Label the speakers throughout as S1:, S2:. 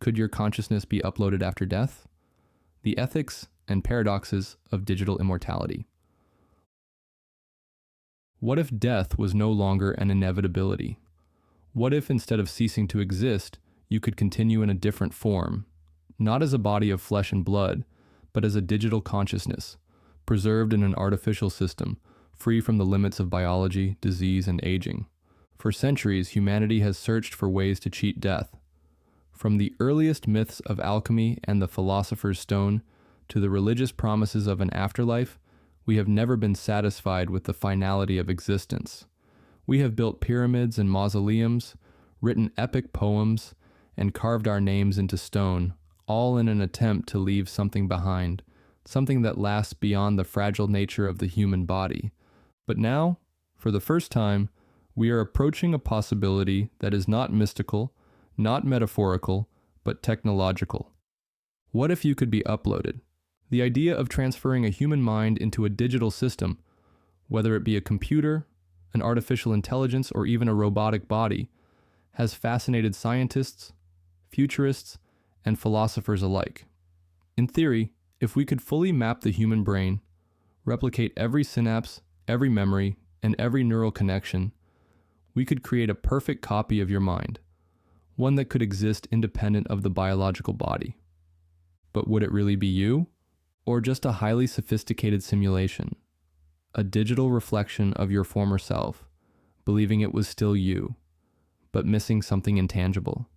S1: Could your consciousness be uploaded after death? The ethics and paradoxes of digital immortality. What if death was no longer an inevitability? What if instead of ceasing to exist, you could continue in a different form, not as a body of flesh and blood, but as a digital consciousness, preserved in an artificial system, free from the limits of biology, disease, and aging? For centuries, humanity has searched for ways to cheat death. From the earliest myths of alchemy and the philosopher's stone to the religious promises of an afterlife, we have never been satisfied with the finality of existence. We have built pyramids and mausoleums, written epic poems, and carved our names into stone, all in an attempt to leave something behind, something that lasts beyond the fragile nature of the human body. But now, for the first time, we are approaching a possibility that is not mystical, not metaphorical, but technological. What if you could be uploaded? The idea of transferring a human mind into a digital system, whether it be a computer, an artificial intelligence, or even a robotic body, has fascinated scientists, futurists, and philosophers alike. In theory, if we could fully map the human brain, replicate every synapse, every memory, and every neural connection, we could create a perfect copy of your mind, one that could exist independent of the biological body. But would it really be you? Or just a highly sophisticated simulation? A digital reflection of your former self, believing it was still you, but missing something intangible?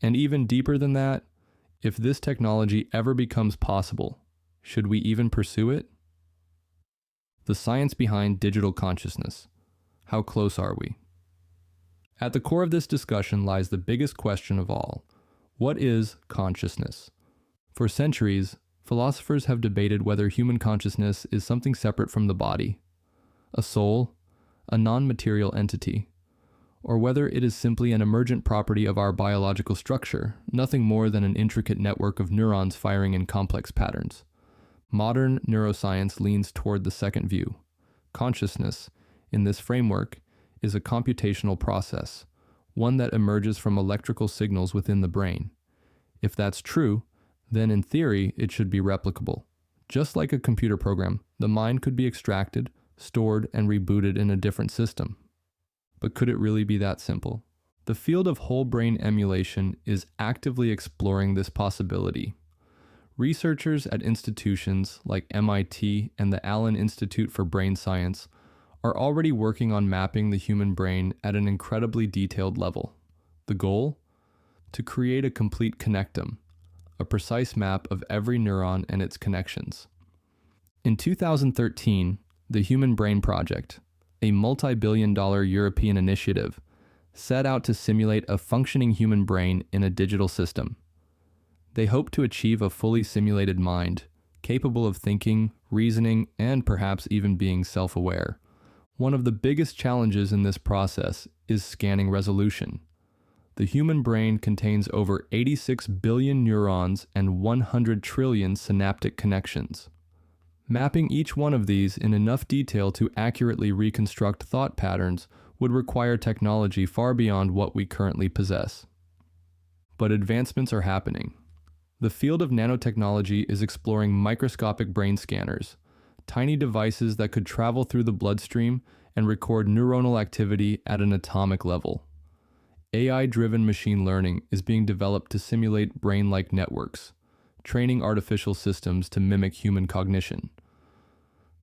S1: And even deeper than that, if this technology ever becomes possible, should we even pursue it? The science behind digital consciousness. How close are we? At the core of this discussion lies the biggest question of all. What is consciousness? For centuries, philosophers have debated whether human consciousness is something separate from the body, a soul, a non-material entity, or whether it is simply an emergent property of our biological structure, nothing more than an intricate network of neurons firing in complex patterns. Modern neuroscience leans toward the second view. Consciousness, in this framework, is a computational process, one that emerges from electrical signals within the brain. If that's true, then in theory it should be replicable. Just like a computer program, the mind could be extracted, stored, and rebooted in a different system. But could it really be that simple? The field of whole brain emulation is actively exploring this possibility. Researchers at institutions like MIT and the Allen Institute for Brain Science are already working on mapping the human brain at an incredibly detailed level. The goal? To create a complete connectome, a precise map of every neuron and its connections. In 2013, the Human Brain Project, a multi-billion-dollar European initiative, set out to simulate a functioning human brain in a digital system. They hope to achieve a fully simulated mind, capable of thinking, reasoning, and perhaps even being self-aware. One of the biggest challenges in this process is scanning resolution. The human brain contains over 86 billion neurons and 100 trillion synaptic connections. Mapping each one of these in enough detail to accurately reconstruct thought patterns would require technology far beyond what we currently possess. But advancements are happening. The field of nanotechnology is exploring microscopic brain scanners, tiny devices that could travel through the bloodstream and record neuronal activity at an atomic level. AI-driven machine learning is being developed to simulate brain-like networks, training artificial systems to mimic human cognition.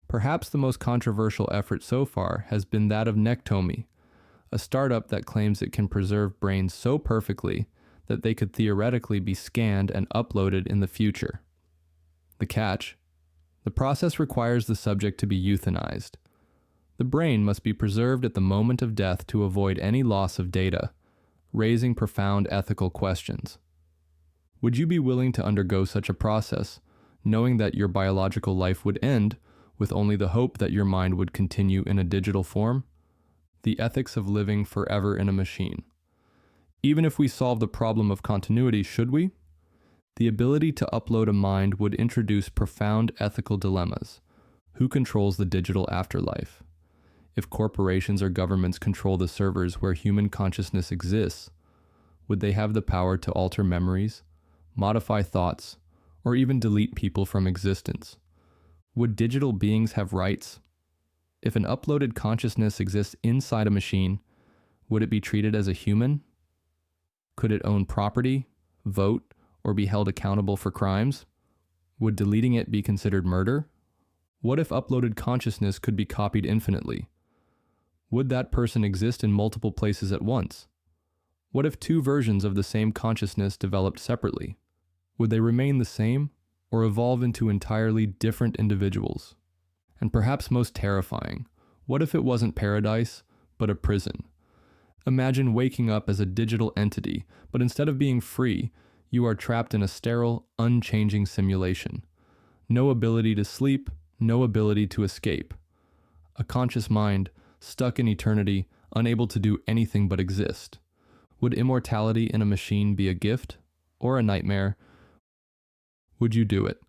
S1: Perhaps the most controversial effort so far has been that of Nectomy, a startup that claims it can preserve brains so perfectly that they could theoretically be scanned and uploaded in the future. The catch? The process requires the subject to be euthanized. The brain must be preserved at the moment of death to avoid any loss of data, raising profound ethical questions. Would you be willing to undergo such a process, knowing that your biological life would end, with only the hope that your mind would continue in a digital form? The ethics of living forever in a machine. Even if we solve the problem of continuity, should we? The ability to upload a mind would introduce profound ethical dilemmas. Who controls the digital afterlife? If corporations or governments control the servers where human consciousness exists, Would they have the power to alter memories, modify thoughts, or even delete people from existence? Would digital beings have rights? If an uploaded consciousness exists inside a machine, would it be treated as a human? Could it own property, vote, or be held accountable for crimes? Would deleting it be considered murder? What if uploaded consciousness could be copied infinitely? Would that person exist in multiple places at once? What if two versions of the same consciousness developed separately? Would they remain the same or evolve into entirely different individuals? And perhaps most terrifying, what if it wasn't paradise, but a prison? Imagine waking up as a digital entity, but instead of being free, you are trapped in a sterile, unchanging simulation. No ability to sleep, no ability to escape. A conscious mind, stuck in eternity, unable to do anything but exist. Would immortality in a machine be a gift or a nightmare? Would you do it?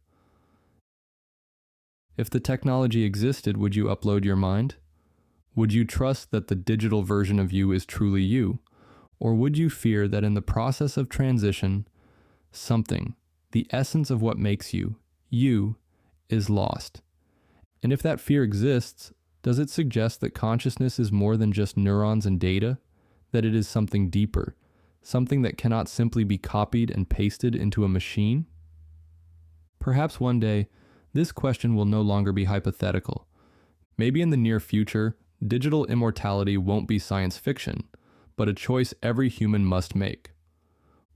S1: If the technology existed, would you upload your mind? Would you trust that the digital version of you is truly you? Or would you fear that in the process of transition, something, the essence of what makes you, is lost? And if that fear exists, does it suggest that consciousness is more than just neurons and data? That it is something deeper, something that cannot simply be copied and pasted into a machine? Perhaps one day, this question will no longer be hypothetical. Maybe in the near future, digital immortality won't be science fiction, but a choice every human must make.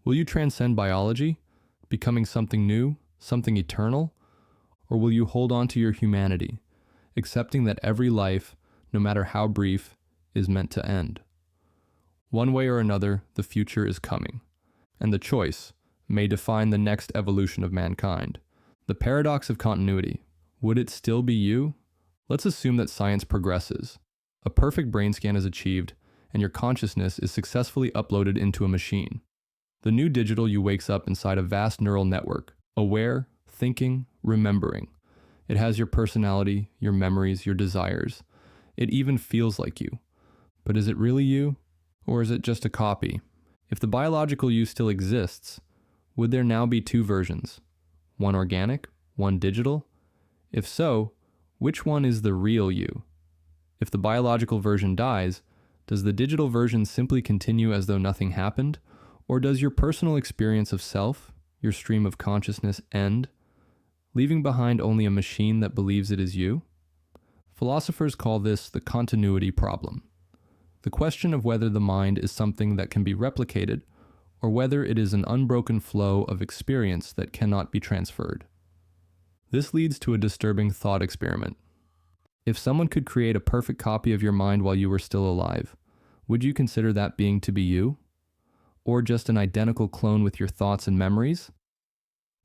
S1: Will you transcend biology, becoming something new, something eternal? Or will you hold on to your humanity, accepting that every life, no matter how brief, is meant to end? One way or another, the future is coming, and the choice may define the next evolution of mankind. The paradox of continuity. Would it still be you? Let's assume that science progresses. A perfect brain scan is achieved, and your consciousness is successfully uploaded into a machine. The new digital you wakes up inside a vast neural network, aware, thinking, remembering. It has your personality, your memories, your desires. It even feels like you. But is it really you? Or is it just a copy? If the biological you still exists, would there now be two versions? One organic, one digital? If so, which one is the real you? If the biological version dies, does the digital version simply continue as though nothing happened? Or does your personal experience of self, your stream of consciousness, end, leaving behind only a machine that believes it is you? Philosophers call this the continuity problem. The question of whether the mind is something that can be replicated, or whether it is an unbroken flow of experience that cannot be transferred. This leads to a disturbing thought experiment. If someone could create a perfect copy of your mind while you were still alive, would you consider that being to be you? Or just an identical clone with your thoughts and memories?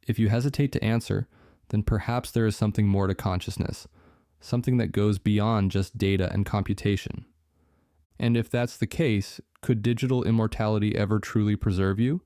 S1: If you hesitate to answer, then perhaps there is something more to consciousness, something that goes beyond just data and computation. And if that's the case, could digital immortality ever truly preserve you?